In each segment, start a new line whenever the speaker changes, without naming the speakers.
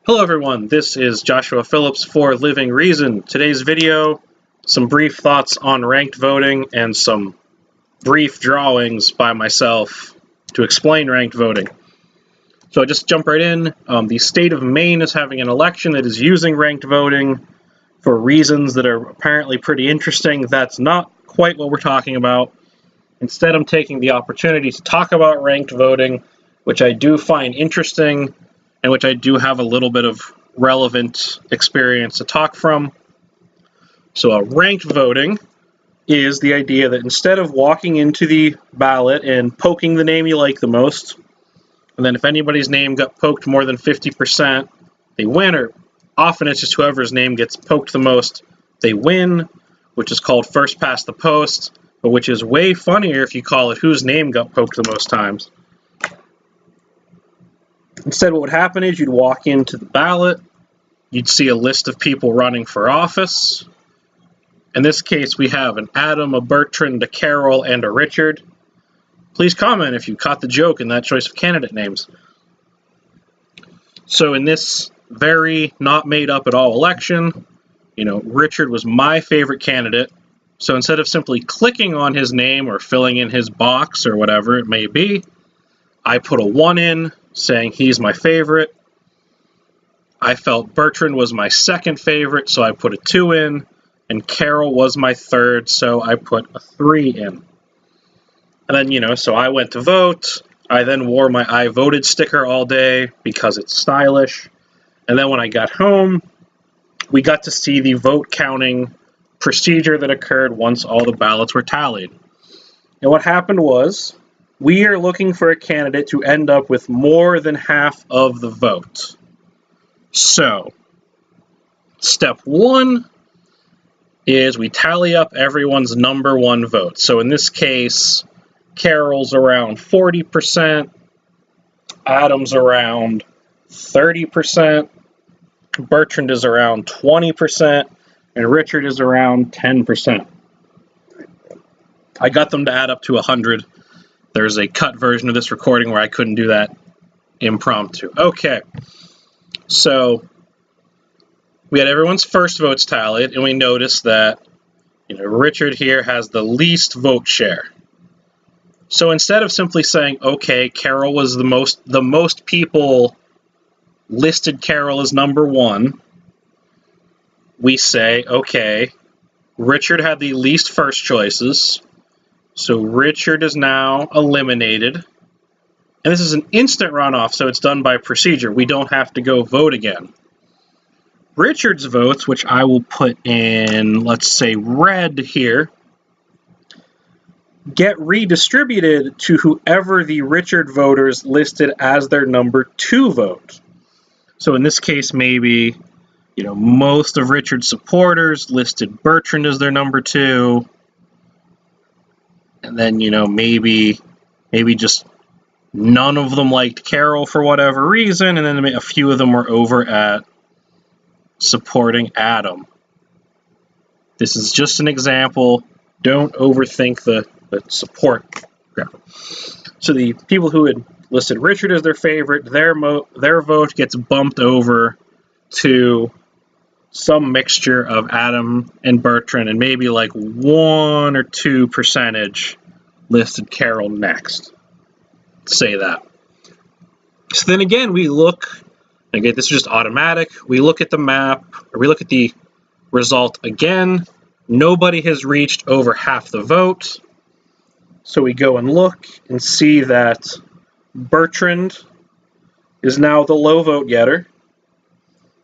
Hello everyone, this is Joshua Phillips for Living Reason. Today's video, some brief thoughts on ranked voting and some brief drawings by myself to explain ranked voting. So I just jump right in. The state of Maine is having an election that is using ranked voting for reasons that are apparently pretty interesting. That's not quite what we're talking about. Instead, I'm taking the opportunity to talk about ranked voting, which I do find interesting and which I do have a little bit of relevant experience to talk from. So ranked voting is the idea that instead of walking into the ballot and poking the name you like the most, and then if anybody's name got poked more than 50%, they win, or often it's just whoever's name gets poked the most, they win, which is called first past the post, but which is way funnier if you call it whose name got poked the most times. Instead, what would happen is you'd walk into the ballot, you'd see a list of people running for office. In this case, we have an Adam, a Bertrand, a Carol, and a Richard. Please comment if you caught the joke in that choice of candidate names. So in this very not made up at all election, Richard was my favorite candidate. So instead of simply clicking on his name or filling in his box or whatever it may be, I put a 1 in, saying he's my favorite. I felt Bertrand was my second favorite, so I put a 2 in, and Carol was my third, so I put a 3 in. And then, so I went to vote. I then wore my I voted sticker all day because it's stylish. And then when I got home, we got to see the vote counting procedure that occurred once all the ballots were tallied. And what happened was, we are looking for a candidate to end up with more than half of the vote. So, step 1 is we tally up everyone's number 1 vote. So in this case, Carol's around 40%, Adam's around 30%, Bertrand is around 20%, and Richard is around 10%. I got them to add up to 100. There's a cut version of this recording where I couldn't do that impromptu. Okay, so we had everyone's first votes tallied, and we noticed that Richard here has the least vote share. So instead of simply saying, okay, Carol was the most people listed Carol as number 1, we say, okay, Richard had the least first choices. So Richard is now eliminated. And this is an instant runoff, so it's done by procedure. We don't have to go vote again. Richard's votes, which I will put in, let's say, red here, get redistributed to whoever the Richard voters listed as their number 2 vote. So in this case, maybe, most of Richard's supporters listed Bertrand as their number 2. And then, maybe just none of them liked Carol for whatever reason, and then a few of them were over at supporting Adam. This is just an example. Don't overthink the support graph. So the people who had listed Richard as their favorite, their vote gets bumped over to some mixture of Adam and Bertrand, and maybe like 1 or 2% listed Carol next. Say that. So then again, we look, again, this is just automatic. We look at the map, or we look at the result again. Nobody has reached over half the vote. So we go and look and see that Bertrand is now the low vote getter.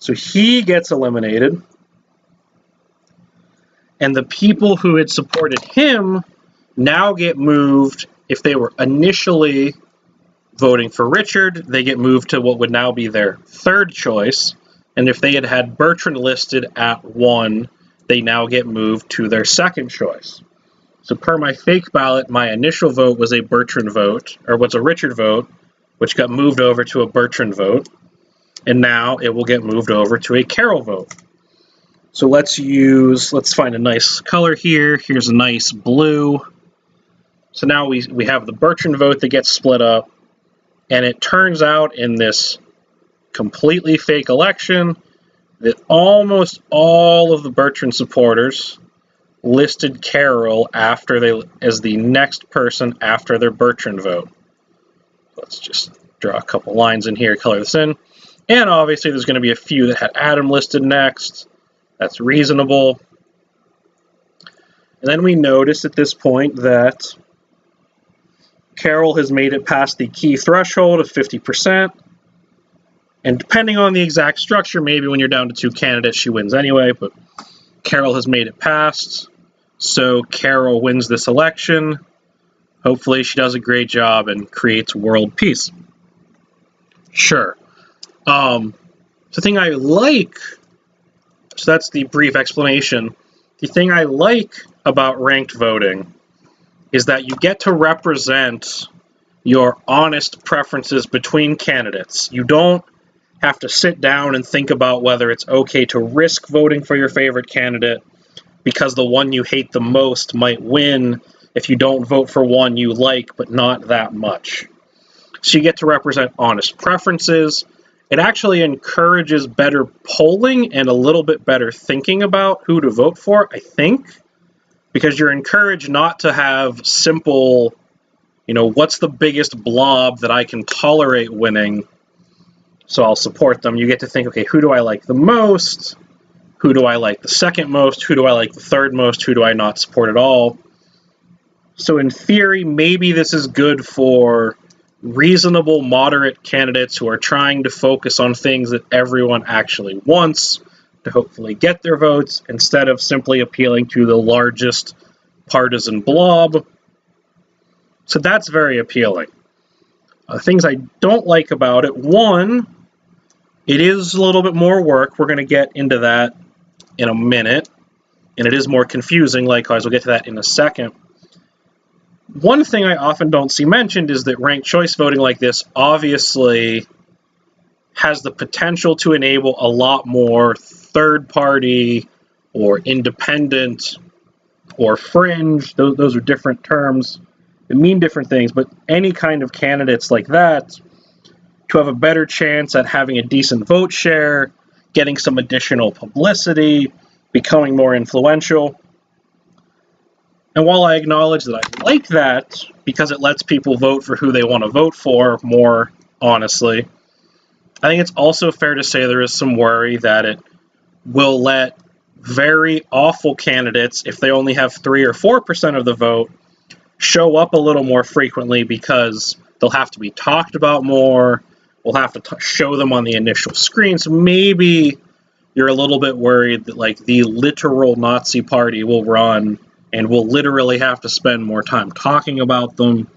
So he gets eliminated, and the people who had supported him now get moved. If they were initially voting for Richard, they get moved to what would now be their third choice, and if they had had Bertrand listed at 1, they now get moved to their second choice. So per my fake ballot, my initial vote was a Bertrand vote, or was a Richard vote, which got moved over to a Bertrand vote. And now it will get moved over to a Carol vote. So let's find a nice color here. Here's a nice blue. So now we have the Bertrand vote that gets split up. And it turns out in this completely fake election that almost all of the Bertrand supporters listed Carol as the next person after their Bertrand vote. Let's just draw a couple lines in here, color this in. And obviously there's going to be a few that had Adam listed next. That's reasonable. And then we notice at this point that Carol has made it past the key threshold of 50%. And depending on the exact structure, maybe when you're down to 2 candidates, she wins anyway. But Carol has made it past. So Carol wins this election. Hopefully she does a great job and creates world peace. Sure. The thing I like, so that's the brief explanation. The thing I like about ranked voting is that you get to represent your honest preferences between candidates. You don't have to sit down and think about whether it's okay to risk voting for your favorite candidate because the one you hate the most might win if you don't vote for one you like but not that much. So you get to represent honest preferences. It actually encourages better polling and a little bit better thinking about who to vote for, I think, because you're encouraged not to have simple, what's the biggest blob that I can tolerate winning, so I'll support them. You get to think, okay, who do I like the most? Who do I like the second most? Who do I like the third most? Who do I not support at all? So in theory, maybe this is good for reasonable, moderate candidates who are trying to focus on things that everyone actually wants to hopefully get their votes instead of simply appealing to the largest partisan blob. So that's very appealing. Things I don't like about it, one, it is a little bit more work. We're going to get into that in a minute, and it is more confusing. Likewise, we'll get to that in a second. One thing I often don't see mentioned is that ranked choice voting like this obviously has the potential to enable a lot more third party or independent or fringe. Those are different terms that mean different things, but any kind of candidates like that to have a better chance at having a decent vote share, getting some additional publicity, becoming more influential. And while I acknowledge that I like that because it lets people vote for who they want to vote for more honestly, I think it's also fair to say there is some worry that it will let very awful candidates, if they only have 3 or 4% of the vote, show up a little more frequently because they'll have to be talked about more. We'll have to show them on the initial screen. So maybe you're a little bit worried that the literal Nazi party will run and we'll literally have to spend more time talking about them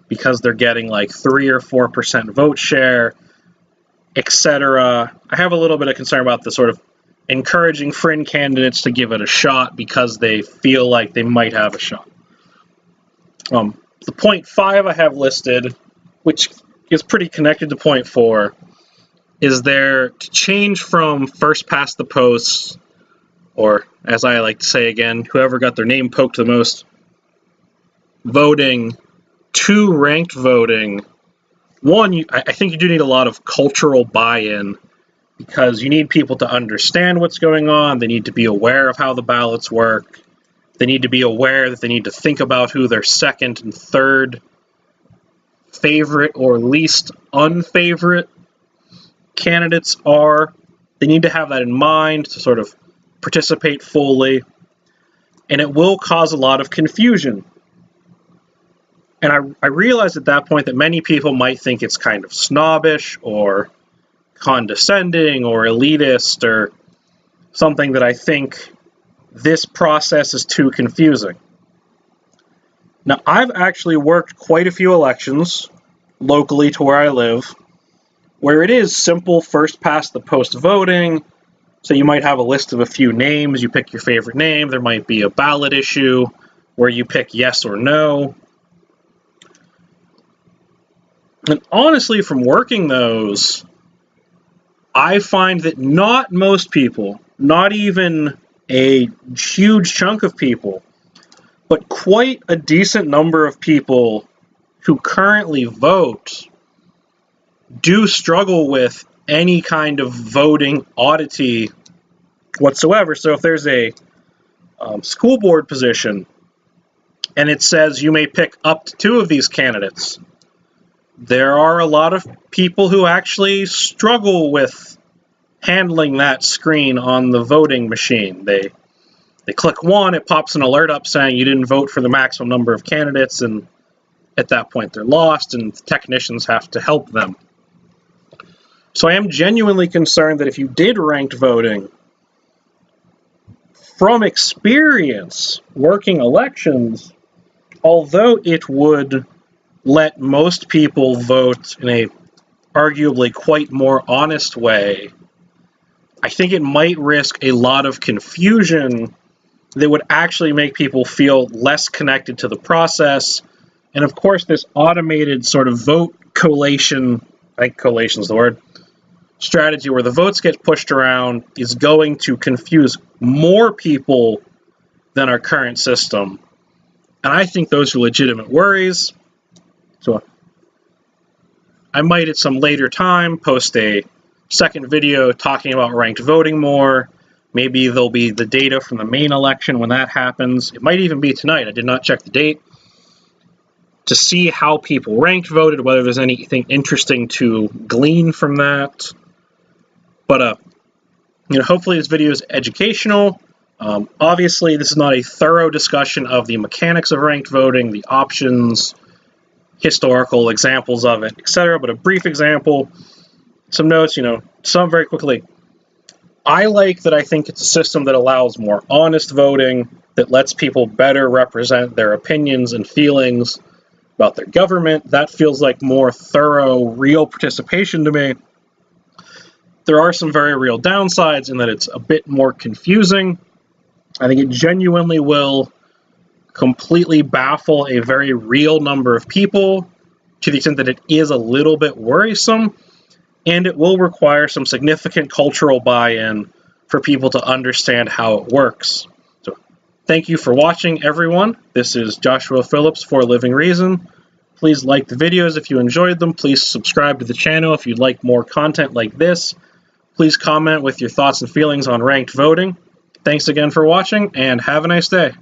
because they're getting 3 or 4% vote share, etc. I have a little bit of concern about the sort of encouraging fringe candidates to give it a shot because they feel like they might have a shot. The point 5 I have listed, which is pretty connected to point 4, is there to change from first past the post, or as I like to say again, whoever got their name poked the most, voting to ranked voting. One, I think you do need a lot of cultural buy-in because you need people to understand what's going on. They need to be aware of how the ballots work. They need to be aware that they need to think about who their second and third favorite or least unfavorite candidates are. They need to have that in mind to sort of participate fully, and it will cause a lot of confusion. And I realize at that point that many people might think it's kind of snobbish or condescending or elitist or something that I think this process is too confusing. Now, I've actually worked quite a few elections locally to where I live where it is simple first past the post voting. So you might have a list of a few names, you pick your favorite name, there might be a ballot issue where you pick yes or no. And honestly, from working those, I find that not most people, not even a huge chunk of people, but quite a decent number of people who currently vote do struggle with any kind of voting oddity whatsoever. So if there's a school board position and it says you may pick up to 2 of these candidates, there are a lot of people who actually struggle with handling that screen on the voting machine. They click 1, it pops an alert up saying you didn't vote for the maximum number of candidates, and at that point they're lost and the technicians have to help them. So I am genuinely concerned that if you did ranked voting, from experience working elections, although it would let most people vote in a arguably quite more honest way, I think it might risk a lot of confusion that would actually make people feel less connected to the process. And of course, this automated sort of vote collation, I think collation is the word, strategy where the votes get pushed around is going to confuse more people than our current system. And I think those are legitimate worries. So I might at some later time post a second video talking about ranked voting more. Maybe there'll be the data from the main election when that happens. It might even be tonight. I did not check the date to see how people ranked voted, whether there's anything interesting to glean from that. But hopefully this video is educational. Obviously, this is not a thorough discussion of the mechanics of ranked voting, the options, historical examples of it, etc. But a brief example, some notes, some very quickly. I think it's a system that allows more honest voting, that lets people better represent their opinions and feelings about their government. That feels like more thorough, real participation to me. There are some very real downsides in that it's a bit more confusing. I think it genuinely will completely baffle a very real number of people to the extent that it is a little bit worrisome, and it will require some significant cultural buy-in for people to understand how it works. So, thank you for watching, everyone. This is Joshua Phillips for Living Reason. Please like the videos if you enjoyed them. Please subscribe to the channel if you'd like more content like this. Please comment with your thoughts and feelings on ranked voting. Thanks again for watching, and have a nice day.